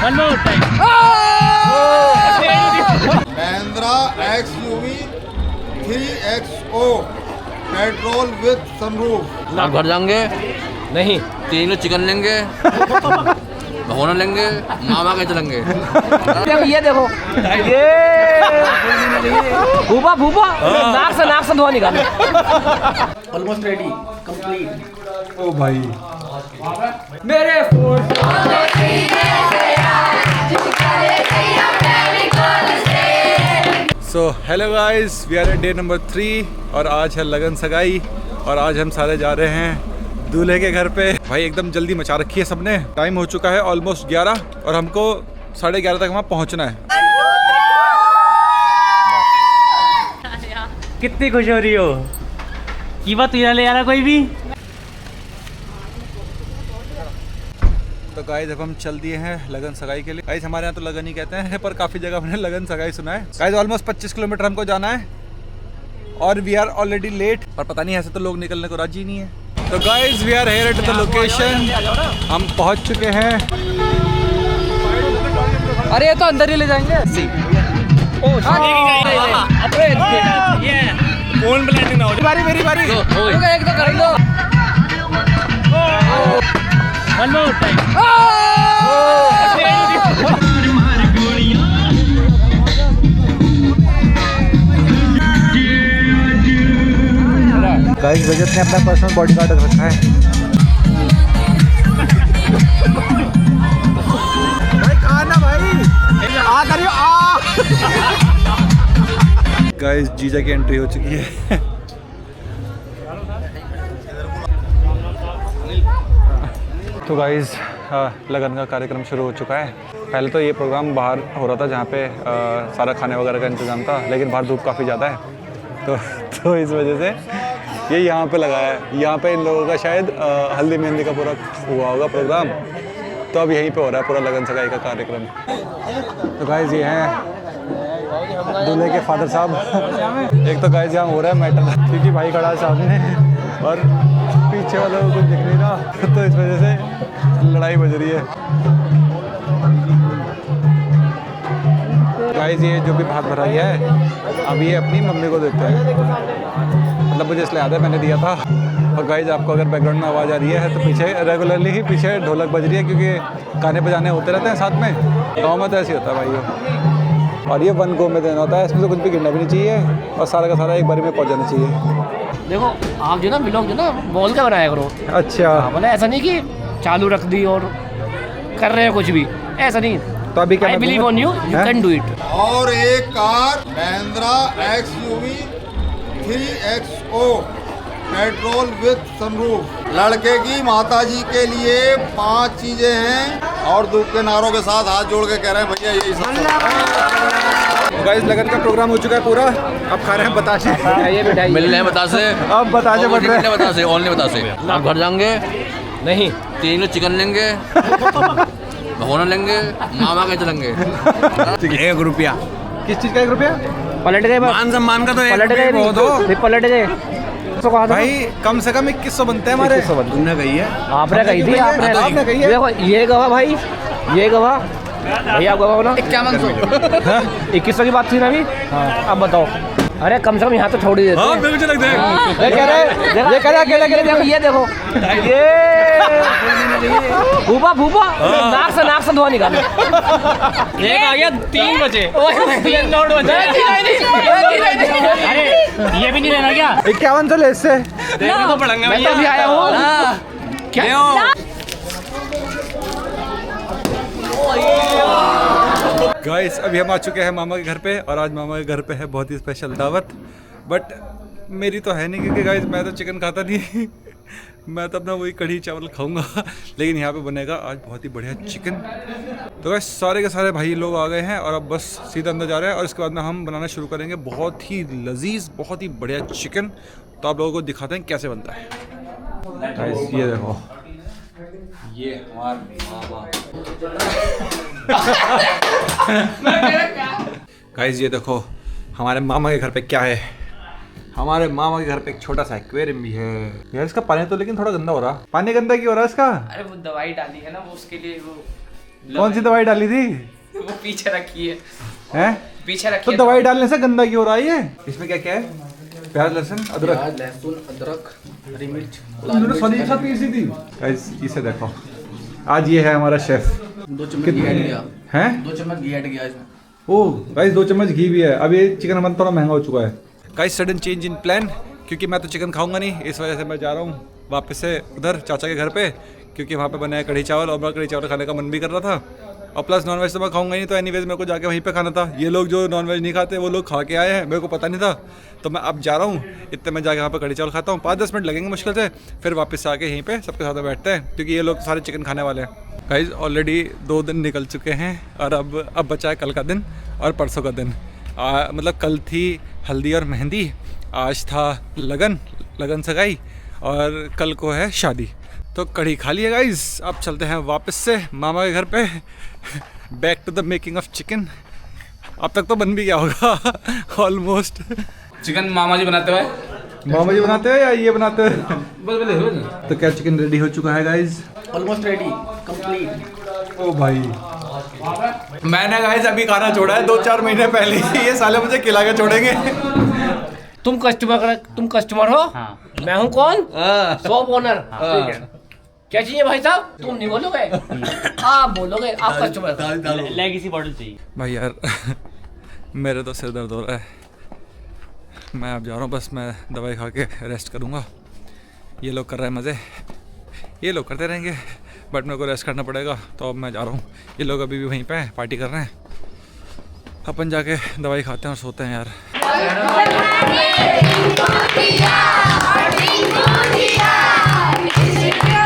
Mahindra XUV 3XO petrol with sunroof. आप घर जाएंगे नहीं 3 किलो चिकन लेंगे, भगोना लेंगे, मामा के चलेंगे। ये देखो ये भूपा भूपा नाक से धुआं निकालो। Almost ready complete. ओ भाई मेरे so hello guys, we are at day number 3 और आज है लगन सगाई और आज हम सारे जा रहे हैं दूल्हे के घर पे। भाई एकदम जल्दी मचा रखी है सबने। टाइम हो चुका है ऑलमोस्ट 11 और हमको 11:30 तक वहाँ पहुँचना है। कितनी खुश हो रही हो कि बात तुझे ले आ रहा कोई भी। तो गाइस अब हम चल दिए हैं लगन सगाई के लिए। गाइस हमारे यहाँ तो लगन ही कहते हैं पर काफ़ी जगह हमने लगन सगाई सुना है। गाइस ऑलमोस्ट 25 किलोमीटर हमको जाना है और वी आर ऑलरेडी लेट। और पता नहीं ऐसे तो लोग निकलने को राजी नहीं है। तो guys we are here at the location. हम पहुँच चुके हैं। अरे ये तो अंदर ही ले जाएंगे। फोन ब्लैंडिंग ना हो जाए। मेरी बारी एक तो कर लो। One more time. Guys Rajat ने अपना पर्सनल बॉडीगार्ड रख रखा है। भाई खाना भाई आ करियो आ। गाइस जीजा की एंट्री हो चुकी है। तो गाइस लगन का कार्यक्रम शुरू हो चुका है। पहले तो ये प्रोग्राम बाहर हो रहा था जहाँ पे सारा खाने वगैरह का इंतज़ाम था, लेकिन बाहर धूप काफ़ी ज़्यादा है तो इस वजह से ये यहाँ पे लगा है। यहाँ पे इन लोगों का शायद हल्दी मेहंदी का पूरा हुआ होगा प्रोग्राम, तो अब यहीं पे हो रहा है पूरा लगन सगाई का कार्यक्रम। तो गाइस ये हैं दूल्हे के फादर साहब। एक तो गाइस यहाँ हो रहा है मैटर क्योंकि भाई खड़ा है सामने और पीछे वालों को कुछ दिख नहीं रहा, तो इस वजह से लड़ाई बज रही है। गाइस ये जो भी भात भरा गया है अब ये अपनी मम्मी को देते हैं। मतलब मुझे इसलिए याद है मैंने दिया था। और गाइस आपको अगर बैकग्राउंड में आवाज़ आ रही है तो पीछे रेगुलरली ही पीछे ढोलक बज रही है क्योंकि गाने बजाने होते रहते हैं साथ में। गाँव में तो ऐसे होता है भाई। और ये 1 गो में देना होता है, इसमें से कुछ भी गिरना भी नहीं चाहिए और सारा का सारा एक बारी में पहुँच जाना चाहिए। देखो आप जो ना व्लॉग जो ना बोल के बनाया करो। अच्छा मतलब ऐसा नहीं कि चालू रख दी और कर रहे हैं कुछ भी, ऐसा नहीं। तो अभी क्या I believe on you, you can do it. और एक car Mahindra XUV 3XO petrol with sunroof. लड़के की माताजी के लिए 5 चीजें हैं और धूप के नारों के साथ हाथ जोड़ के कह रहे हैं भैया यही सब। गाइस लगन का प्रोग्राम हो चुका है पूरा। अब खा रहे हैं बतासे। ये मिठाई मिल रहे हैं बतासे। अब बतासे बढ़ रहे हैं। बतासे ओनली बतासे। आप घर जाएंगे नहीं 3 किलो चिकन लेंगे, भगोना लेंगे, मामा के चलेंगे। 1 रुपया। किस चीज़ का 1 रुपया? पलट गए मान सम्मान का तो पलट गए बहुत हो। फिर पलट गए। तो कहा था भाई कम से कम 2100 बनते हैं हमारे। तुमने कही है। आपने कही थी। आपने कही है। देखो ये गवाह भाई, ये गवाह भैया आप गवाह हो ना। 2100 की बात थी ना अभी। अब बताओ। अरे कम से कम यहाँ तो छोड़ ही देते हैं। बिल्कुल लगता है। ये कह रहे अकेले देखो ये देखो ये भूपा भूपा नाक से धुआं निकालो। एक आ गया 3 बचे। 3 नोट बचे। अरे ये भी नहीं लेना क्या? 51 ले इससे। देखने को पड़ेंगे मैं तो अभी आया हूँ। क्या गाइस अभी हम आ चुके हैं मामा के घर पे और आज मामा के घर पे है बहुत ही स्पेशल दावत। बट मेरी तो है नहीं क्योंकि गाइस मैं तो चिकन खाता नहीं। मैं तो अपना वही कढ़ी चावल खाऊंगा, लेकिन यहाँ पे बनेगा आज बहुत ही बढ़िया चिकन। तो गाइस सारे के सारे भाई लोग आ गए हैं और अब बस सीधा अंदर जा रहे हैं और इसके बाद में हम बनाना शुरू करेंगे बहुत ही लजीज बहुत ही बढ़िया चिकन। तो आप लोगों को दिखाते हैं कैसे बनता है। गाइस ये देखो ये हमारे मामा। गाइस ये देखो हमारे मामा के घर पे क्या है। हमारे मामा के घर पे एक छोटा सा एक्वेरियम भी है। यार इसका पानी तो लेकिन थोड़ा गंदा हो रहा। पानी गंदा क्यों हो रहा है इसका? अरे वो दवाई डाली है ना वो उसके लिए वो कौन सी दवाई डाली थी? वो पीछे रखी है, हैं? पीछे रखी तो है। दवाई डालने से गंदा क्यों हो रहा है ये? इसमें क्या क्या है? प्याज, लहसुन, अदरक। लहसुन, अदरक, हरी मिर्च। उन्होंने सारी एक साथ पीसी थी। गाइस इसे देखो, आज ये है हमारा शेफ। 2 चम्मच घी ऐड किया। हैं? 2 चम्मच घी ऐड किया इसमें। ओह गाइस 2 चम्मच घी भी है। अब ये चिकन हमारा थोड़ा महंगा हो चुका है। Guys sudden change in plan, क्योंकि मैं तो चिकन खाऊंगा नहीं, इस वजह से मैं जा रहा हूँ वापस से उधर चाचा के घर पे, क्योंकि वहाँ पे बना है कढ़ी चावल और मेरा कढ़ी चावल खाने का मन भी कर रहा था। और प्लस नॉनवेज तो मैं खाऊंगा नहीं, तो एनीवेज मेरे को जाके वहीं पे खाना था। ये लोग जो नॉनवेज नहीं खाते वो लोग खा के आए हैं, मेरे को पता नहीं था, तो मैं अब जा रहा हूँ। इतने में जाके वहाँ पे कढ़ी चावल खाता हूँ, 5-10 मिनट लगेंगे मुश्किल से, फिर वापस आके यहीं पे सबके साथ बैठते हैं, क्योंकि ये लोग सारे चिकन खाने वाले हैं। गाइस ऑलरेडी 2 दिन निकल चुके हैं और अब बचा है कल का दिन और परसों का दिन। मतलब कल थी हल्दी और मेहंदी, आज था लगन सगाई और कल को है शादी। तो कढ़ी खा लिया गाइस, अब चलते हैं वापस से मामा के घर पे। Back to the making of chicken. अब तक तो बन भी गया होगा ऑलमोस्ट। चिकन मामा जी बनाते हुए, मामा जी बनाते हैं या ये बनाते हैं? तो क्या चिकन रेडी हो चुका है गाइस? Almost ready, complete. ओ भाई मैंने गाइस अभी खाना छोड़ा है 2-4 महीने पहले ही, ये साले मुझे खिला के छोड़ेंगे। तुम कस्टमर हो? हाँ। मैं हूँ कौन? Shop owner. ठीक है। क्या चाहिए भाई साहब? तुम नहीं बोलोगे, आप बोलोगे, आप कस्टमर। लेगेसी बॉटल चाहिए भाई यार मेरे तो सिर दर्द हो रहा है, मैं अब जा रहा हूँ, बस मैं दवाई खा के रेस्ट करूँगा। ये लोग कर रहे हैं मज़े, ये लोग करते रहेंगे, बट मेरे को रेस्ट करना पड़ेगा, तो अब मैं जा रहा हूँ। ये लोग अभी भी वहीं पे हैं, पार्टी कर रहे हैं, अपन जाके दवाई खाते हैं और सोते हैं यार। Happy birthday to you.